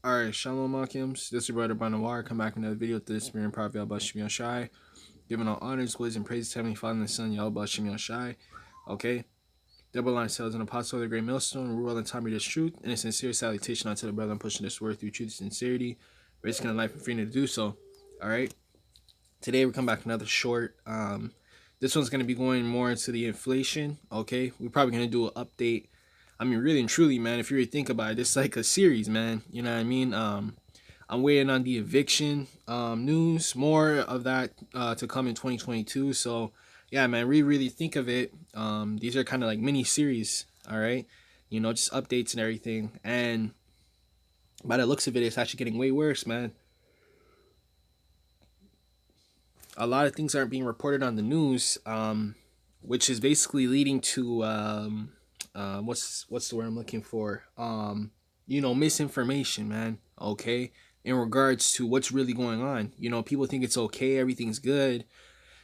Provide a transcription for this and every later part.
Alright, Shalom Akims. This is your brother Banawar. Come back with another video to this spirit and prophet Yahawashi. Giving all honors, glories, and praises to Heavenly Father and the Son, Yahawashi. Okay? Double line cells an apostle of the great millstone, rule and time of this truth, and a sincere salutation unto the brother I'm pushing this word through truth and sincerity, risking a life and freedom to do so. Alright? Today we come back with another short. This one's gonna be going more into the inflation. Okay, we're probably gonna do an update. I mean, really and truly, man, if you really think about it, it's like a series, man. You know what I mean? I'm waiting on the eviction news, more of that to come in 2022. So, yeah, man, really think of it. These are kind of like mini series, all right? You know, just updates and everything. And by the looks of it, it's actually getting way worse, man. A lot of things aren't being reported on the news, which is basically leading to what's the word I'm looking for? Misinformation, man. Okay, in regards to what's really going on. You know, people think it's okay, everything's good.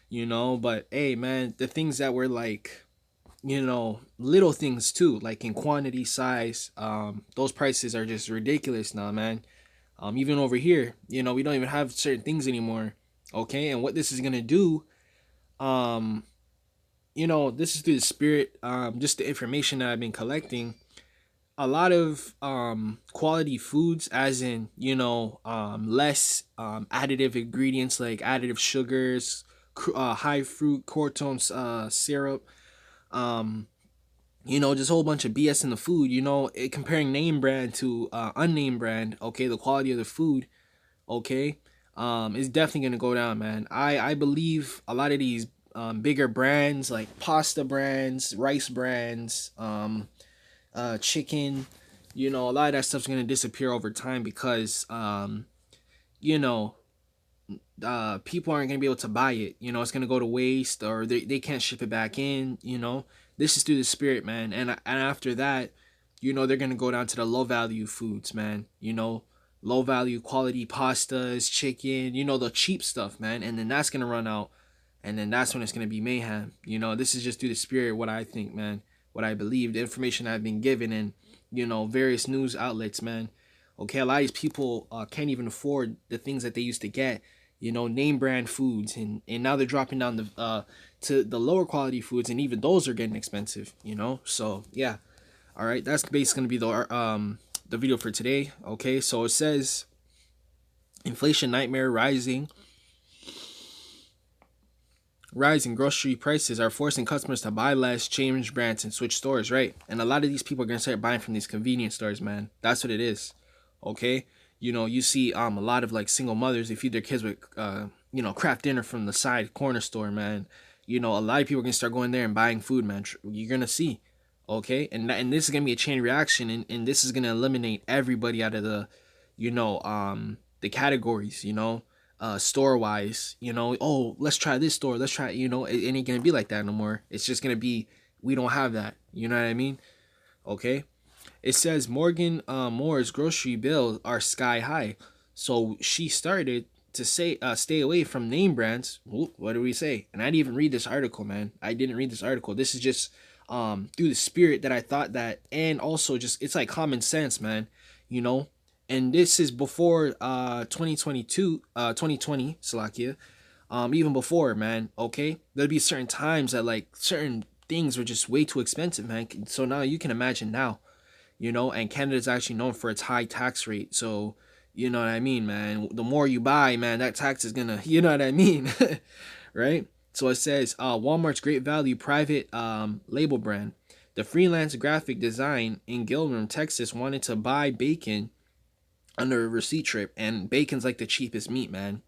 You know, but hey, man, the things that were like, little things too, like in quantity, size, those prices are just ridiculous now, man. Even over here, we don't even have certain things anymore. Okay, and what this is gonna do, um, this is through the spirit, just the information that I've been collecting. A lot of quality foods, as in, less additive ingredients like additive sugars, high fruit cortone syrup, just a whole bunch of BS in the food. Comparing name brand to unnamed brand. Okay, the quality of the food, okay, is definitely gonna go down, man. I believe a lot of these bigger brands like pasta brands, rice brands, chicken, a lot of that stuff's gonna disappear over time because you know people aren't gonna be able to buy it. It's gonna go to waste, or they can't ship it back in. This is through the spirit, man. And after that, they're gonna go down to the low value foods, man. Low value quality pastas, chicken, the cheap stuff, man. And then that's gonna run out, and then that's when it's gonna be mayhem. This is just through the spirit, what I think, man, what I believe, the information I've been given, and various news outlets, man. Okay, a lot of these people can't even afford the things that they used to get. Name brand foods, and now they're dropping down to the lower quality foods, and even those are getting expensive. So yeah, all right, that's basically gonna be the video for today. Okay, so it says inflation nightmare rising grocery prices are forcing customers to buy less, change brands, and switch stores, right? And a lot of these people are gonna start buying from these convenience stores, man. That's what it is. Okay, you see a lot of like single mothers, they feed their kids with craft dinner from the side corner store, man. A lot of people are gonna start going there and buying food, man. You're gonna see, okay, and this is gonna be a chain reaction, and this is gonna eliminate everybody out of the categories, store wise. Oh, let's try this store, let's try, it ain't gonna be like that no more. It's just gonna be, we don't have that, you know what I mean? Okay, it says Morgan Moore's grocery bills are sky high, so she started to say stay away from name brands. Ooh, what do we say? And I didn't even read this article, man. I didn't read this article. This is just through the spirit that I thought that, and also just, it's like common sense, man. And this is before 2022 2020 Salakia. Even before, man. Okay, there'll be certain times that like certain things were just way too expensive, man. So now you can imagine now, and Canada's actually known for its high tax rate. So, you know what I mean, man. The more you buy, man, that tax is gonna, you know what I mean, right? So it says Walmart's Great Value private label brand. The freelance graphic design in Gilman, Texas, wanted to buy bacon under a receipt trip, and bacon's like the cheapest meat, man.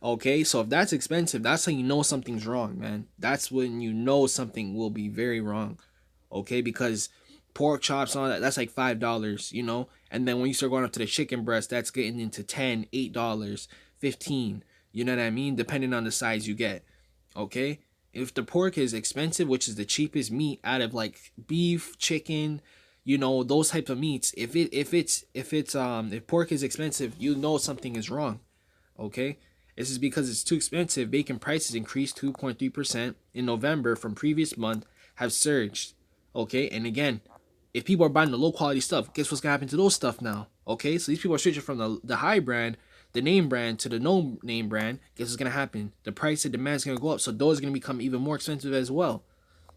Okay, so if that's expensive, that's how you know something's wrong, man. That's when you know something will be very wrong. Okay, because pork chops on that's like $5, and then when you start going up to the chicken breast, that's getting into 10, $8, 15, you know what I mean, depending on the size you get. Okay, if the pork is expensive, which is the cheapest meat out of like beef, chicken, those type of meats, if pork is expensive, something is wrong. Okay, this is because it's too expensive. Bacon prices increased 2.3% in November from previous month, have surged. Okay, and again, If people are buying the low quality stuff, guess what's gonna happen to those stuff now? Okay, so these people are switching from the high brand, the name brand, to the no name brand. Guess what's gonna happen? The price of demand is gonna go up, so those are gonna become even more expensive as well.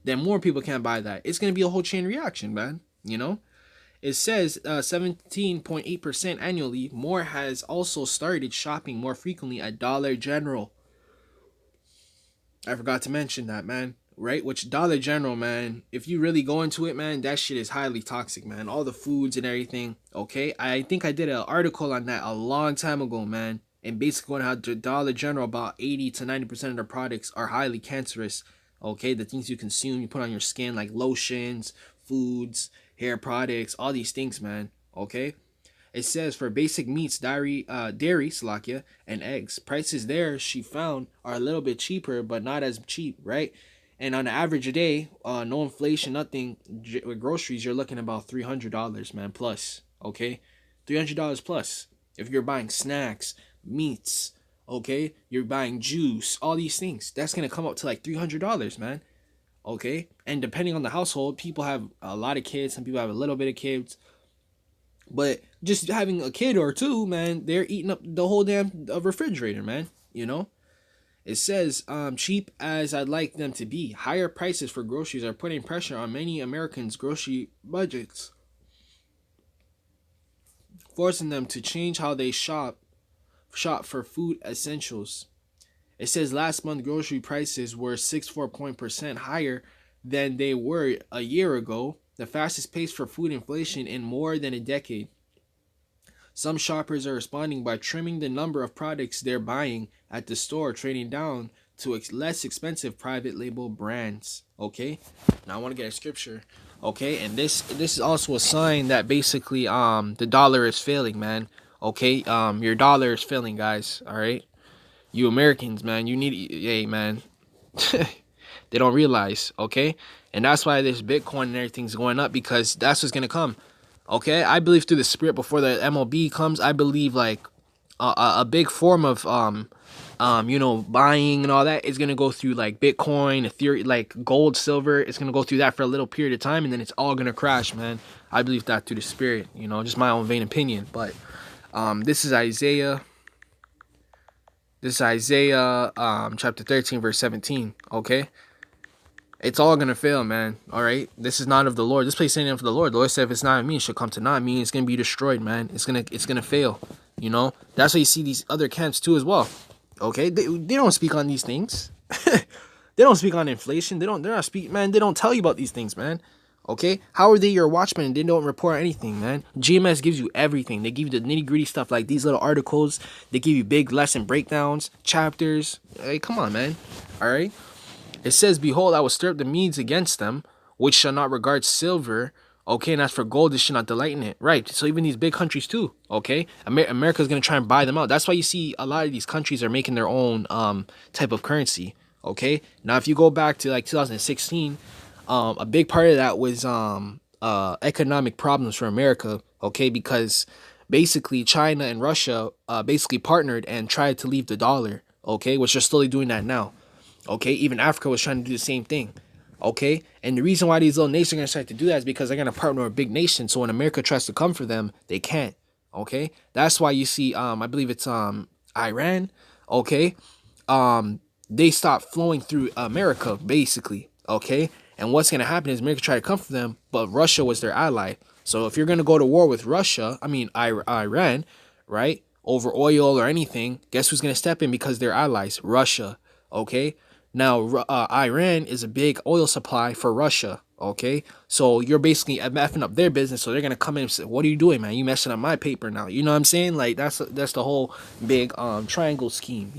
Then more people can't buy that. It's gonna be a whole chain reaction, man. You know, it says 17.8% annually. More has also started shopping more frequently at Dollar General. I forgot to mention that, man. Right? Which Dollar General, man, if you really go into it, man, that shit is highly toxic, man. All the foods and everything. Okay? I think I did an article on that a long time ago, man. And basically on how Dollar General, about 80 to 90% of their products are highly cancerous. Okay? The things you consume, you put on your skin, like lotions, foods, hair products, all these things, man. Okay? It says for basic meats, dairy, Slovakia, and eggs. Prices there, she found, are a little bit cheaper, but not as cheap, right? And on the average a day, no inflation, nothing, with groceries, you're looking about $300, man, plus, okay? $300 plus. If you're buying snacks, meats, okay? You're buying juice, all these things. That's going to come up to like $300, man, okay? And depending on the household, people have a lot of kids. Some people have a little bit of kids. But just having a kid or two, man, they're eating up the whole damn refrigerator, man, you know? It says, cheap as I'd like them to be, higher prices for groceries are putting pressure on many Americans' grocery budgets, forcing them to change how they shop for food essentials. It says last month grocery prices were 64% higher than they were a year ago, the fastest pace for food inflation in more than a decade. Some shoppers are responding by trimming the number of products they're buying at the store, trading down to less expensive private label brands. Okay, now I want to get a scripture. Okay, and this is also a sign that basically the dollar is failing, man. Okay, your dollar is failing, guys. All right, you Americans, man, you need, hey, man. They don't realize, okay, and that's why this Bitcoin and everything's going up, because that's what's gonna come. Okay, I believe through the spirit before the MLB comes. I believe like a big form of buying and all that is gonna go through like Bitcoin, Ethereum, like gold, silver. It's gonna go through that for a little period of time, and then it's all gonna crash, man. I believe that through the spirit. Just my own vain opinion. But this is Isaiah. This is Isaiah chapter 13, verse 17. Okay. It's all gonna fail, man. All right, this is not of the Lord. This place ain't of the Lord. The Lord said, if it's not of me, it shall come to not me. It's gonna be destroyed, man. It's gonna fail. That's why you see these other camps too as well. Okay, they don't speak on these things. They don't speak on inflation. They're not speak, man. They don't tell you about these things, man. Okay, how are they your watchmen and they don't report anything, man? GMS gives you everything. They give you the nitty gritty stuff like these little articles. They give you big lesson breakdowns, chapters. Hey, come on, man. All right. It says, behold, I will stir up the Medes against them, which shall not regard silver. Okay, and as for gold, they shall not delight in it. Right, so even these big countries too, okay? America's going to try and buy them out. That's why you see a lot of these countries are making their own type of currency, okay? Now, if you go back to like 2016, a big part of that was economic problems for America, okay? Because basically China and Russia basically partnered and tried to leave the dollar, okay? Which they're slowly doing that now. Okay, even Africa was trying to do the same thing. Okay, and the reason why these little nations are going to start to do that is because they're going to partner with a big nation. So when America tries to come for them, they can't. Okay, that's why you see, I believe it's Iran. Okay, they stop flowing through America basically. Okay, and what's going to happen is America try to come for them, but Russia was their ally. So if you're going to go to war with Iran, right, over oil or anything, guess who's going to step in because they're allies? Russia. Okay, now Iran is a big oil supply for Russia. Okay, so you're basically effing up their business, so they're gonna come in and say, "What are you doing, man? You messing up my paper now." You know what I'm saying? Like that's the whole big triangle scheme.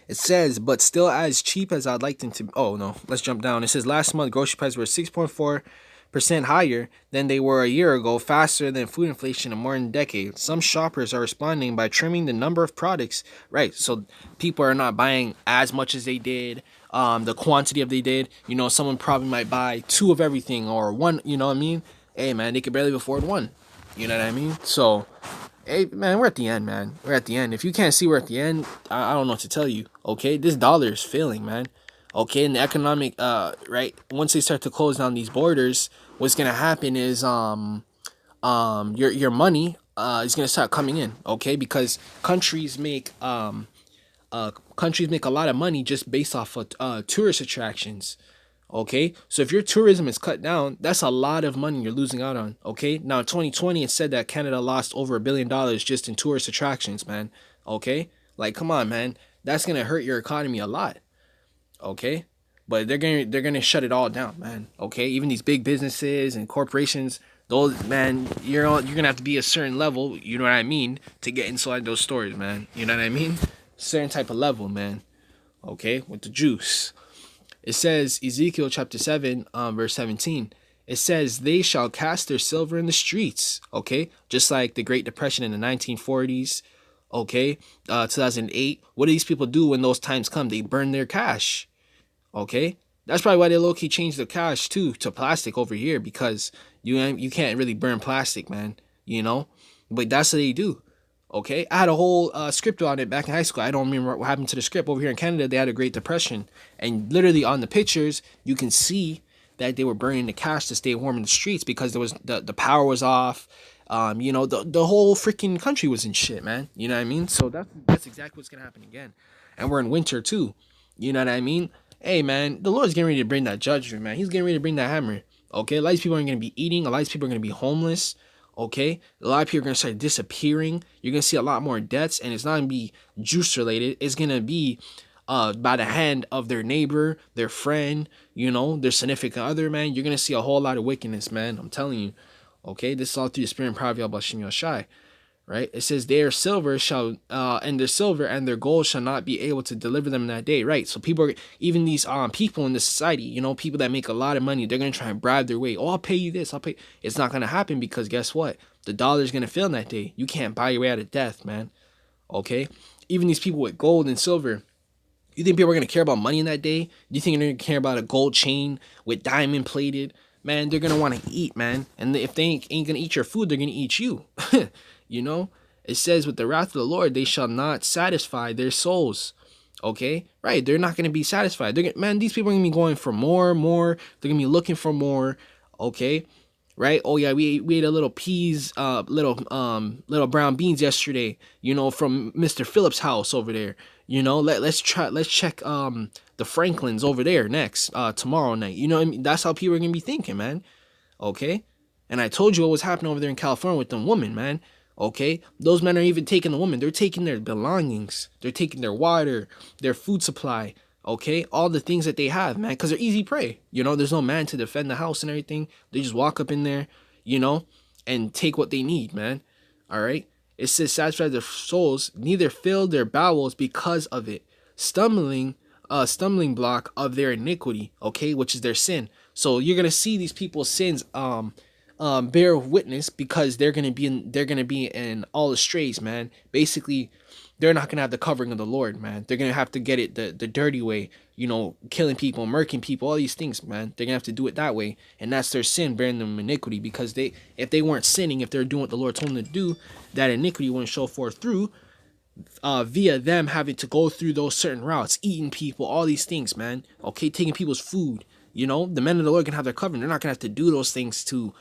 It says, but still as cheap as I'd like them to. Oh no, let's jump down. It says last month grocery prices were 6.4% higher than they were a year ago, faster than food inflation in more than a decade. Some shoppers are responding by trimming the number of products. Right, so people are not buying as much as they did, the quantity of they did. Someone probably might buy 2 of everything or 1. You know what I mean? Hey, man, they could barely afford 1. You know what I mean? So, hey, man, we're at the end, man. We're at the end. If you can't see we're at the end, I don't know what to tell you. Okay, this dollar is failing, man. Okay, and the economic right, once they start to close down these borders, what's gonna happen is your money is gonna start coming in. Okay, because countries make a lot of money just based off of tourist attractions. Okay, so if your tourism is cut down, that's a lot of money you're losing out on. Okay, now in 2020, it said that Canada lost over $1 billion just in tourist attractions, man. Okay, like come on, man, that's gonna hurt your economy a lot. Okay, but they're gonna shut it all down, man. Okay, even these big businesses and corporations, those, man, you're gonna have to be a certain level, you know what I mean, to get inside those stores, man. You know what I mean? Certain type of level, man. Okay, with the juice. It says Ezekiel chapter 7, verse 17. It says they shall cast their silver in the streets. Okay, just like the Great Depression in the 1940s. Okay, 2008. What do these people do when those times come? They burn their cash. Okay, that's probably why they low key changed the cash too to plastic over here, because you can't really burn plastic, man. You know, but that's what they do. Okay, I had a whole script on it back in high school. I don't remember what happened to the script. Over here in Canada, they had a Great Depression, and literally on the pictures, you can see that they were burning the cash to stay warm in the streets because there was the power was off. The whole freaking country was in shit, man. You know what I mean? So that's exactly what's gonna happen again, and we're in winter too. You know what I mean? Hey, man, the Lord's getting ready to bring that judgment, man. He's getting ready to bring that hammer. Okay, a lot of people aren't gonna be eating. A lot of people are gonna be homeless. Okay, a lot of people are gonna start disappearing. You're gonna see a lot more deaths, and it's not gonna be juice related. It's gonna be by the hand of their neighbor, their friend, their significant other, man. You're gonna see a whole lot of wickedness, man. I'm telling you. Okay, this is all through the spirit and power of Yahawashi. Right? It says their silver shall and their silver and their gold shall not be able to deliver them in that day. Right? So people are, even these people in the society, people that make a lot of money, they're gonna try and bribe their way. Oh, I'll pay you this. I'll pay. It's not gonna happen, because guess what? The dollar's gonna fail in that day. You can't buy your way out of death, man. Okay? Even these people with gold and silver, you think people are gonna care about money in that day? Do you think they're gonna care about a gold chain with diamond plated? Man, they're gonna want to eat, man. And if they ain't gonna eat your food, they're gonna eat you. It says, with the wrath of the Lord, they shall not satisfy their souls. Okay, right? They're not gonna be satisfied. Man, these people are gonna be going for more, more. They're gonna be looking for more. Okay, right? Oh yeah, we ate a little peas, little brown beans yesterday. From Mr. Phillips' house over there. Let's check the Franklins over there next tomorrow night. You know what I mean? That's how people are gonna be thinking, man. Okay, and I told you what was happening over there in California with them women, man. Okay, those men are even taking the women. They're taking their belongings. They're taking their water, their food supply. Okay, all the things that they have, man, because they're easy prey. There's no man to defend the house and everything. They just walk up in there, and take what they need, man. All right. It says, satisfy their souls, neither fill their bowels because of it. Stumbling block of their iniquity, okay, which is their sin. So you're gonna see these people's sins bear witness, because they're gonna be in all the strays, man. Basically, they're not gonna have the covering of the Lord, man. They're gonna have to get it the dirty way, killing people, murking people, all these things, man. They're gonna have to do it that way, and that's their sin bearing them iniquity. Because if they weren't sinning, if they're doing what the Lord told them to do, that iniquity wouldn't show forth through via them having to go through those certain routes, eating people, all these things, man. Okay, taking people's food. The men of the Lord can have their covering. They're not gonna have to do those things to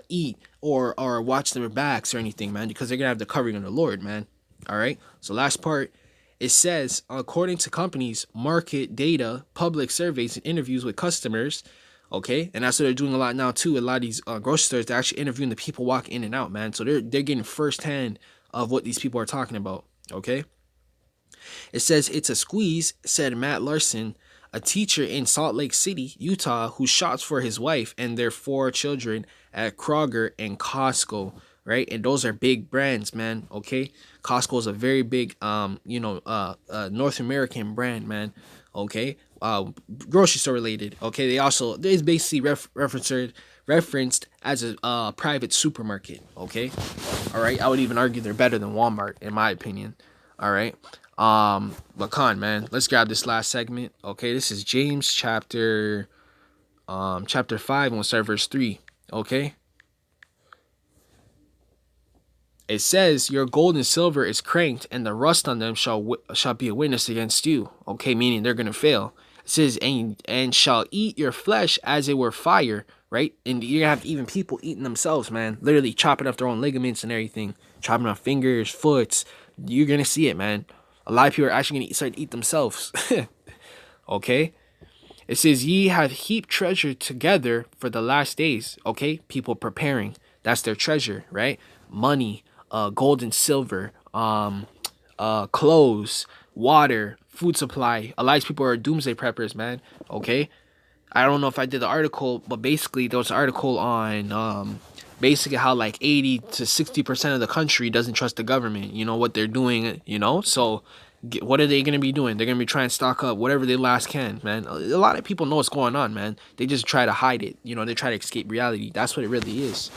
eat or watch their backs or anything, man, because they're gonna have the covering of the Lord, man. All right. So last part, it says, according to companies, market data, public surveys, and interviews with customers. Okay, and that's what they're doing a lot now too. A lot of these grocery stores, they're actually interviewing the people walking in and out, man. So they're getting firsthand of what these people are talking about. Okay. It says it's a squeeze, said Matt Larson, a teacher in Salt Lake City, Utah, who shops for his wife and their 4 children at Kroger and Costco, right? And those are big brands, man. Okay, Costco is a very big, North American brand, man. Okay, grocery store related. Okay, they basically referenced as a private supermarket. Okay, all right. I would even argue they're better than Walmart, in my opinion. All right. But man, let's grab this last segment. Okay, this is James chapter 5, and we'll start verse 3. Okay. It says, your gold and silver is cranked, and the rust on them shall be a witness against you. Okay, meaning they're gonna fail. It says, and shall eat your flesh as it were fire, right? And you're gonna have even people eating themselves, man. Literally chopping up their own ligaments and everything, chopping off fingers, foots. You're gonna see it, man. A lot of people are actually gonna start to eat themselves. Okay. It says, ye have heaped treasure together for the last days. Okay, people preparing. That's their treasure, right? Money, gold and silver, clothes, water, food supply. A lot of people are doomsday preppers, man. Okay, I don't know if I did the article, but basically there was an article on basically how like 80 to 60% of the country doesn't trust the government. You know what they're doing. You know, so what are they gonna be doing? They're gonna be trying to stock up whatever they last can, man. A lot of people know what's going on, man. They just try to hide it. You know, they try to escape reality. That's what it really is.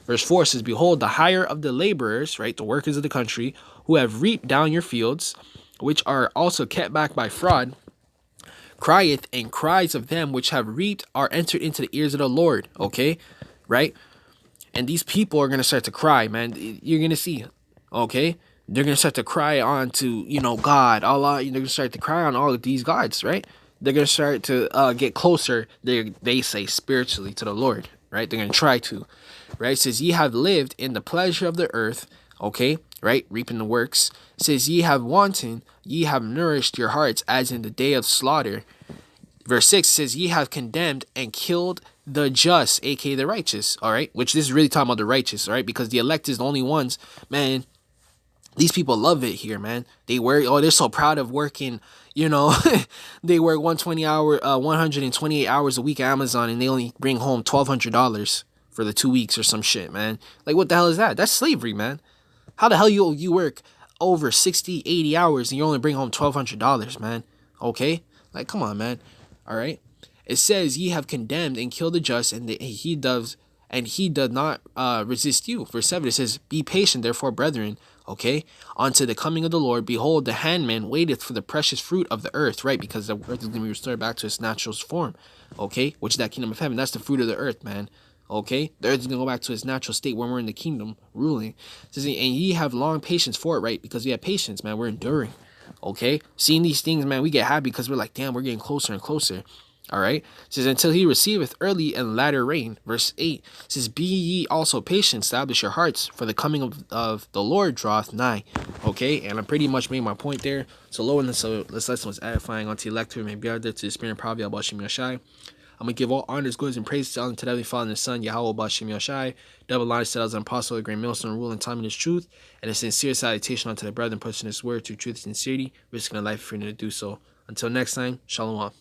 Verse 4 says, behold, the hire of the laborers, right, the workers of the country, who have reaped down your fields, which are also kept back by fraud, crieth, and cries of them which have reaped are entered into the ears of the Lord. Okay, right? And these people are gonna start to cry, man. You're gonna see, okay? They're gonna start to cry on to, you know, God, Allah. They're gonna start to cry on all of these gods, right? They're gonna start to get closer. They say spiritually to the Lord, right? They're gonna try to, right? It says, ye have lived in the pleasure of the earth, okay, right? Reaping the works. It says, ye have wanton, ye have nourished your hearts as in the day of slaughter. Verse 6 says, ye have condemned and killed the just, aka the righteous, all right? Which this is really talking about the righteous, all right? Because the elect is the only ones, man. These people love it here, man. They work, oh, they're so proud of working, you know. They work 128 hours a week at Amazon, and they only bring home $1,200 for the 2 weeks or some shit, man. Like, what the hell is that? That's slavery, man. How the hell you work over 60, 80 hours and you only bring home $1,200, man? Okay? Like, come on, man. All right? It says, ye have condemned and killed the just, and he does not resist you. Verse 7, it says, be patient, therefore, brethren, okay, unto the coming of the Lord. Behold, the handman waiteth for the precious fruit of the earth, right? Because the earth is going to be restored back to its natural form, okay, which is that kingdom of heaven. That's the fruit of the earth, man. Okay, the earth is going to go back to its natural state when we're in the kingdom ruling. It says, and ye have long patience for it, right? Because we have patience, man. We're enduring. Okay, seeing these things, man, we get happy because we're like, damn, we're getting closer and closer. All right. It says, until he receiveth early and latter rain. Verse 8 says, be ye also patient, establish your hearts, for the coming of the Lord draweth nigh. Okay, and I pretty much made my point there. So, Lord, this lesson was edifying unto the lector, may be out there to the spirit and power of Yahawashi Shem Yashai. I'm going to give all honors, glories, and praise to the Heavenly Father and His Son, Yahawah Shem Yashai. Double honors to as an apostle, the great millstone, rule and time in His truth, and a sincere salutation unto the brethren pushing His word to truth and sincerity, risking a life for him to do so. Until next time, Shalom.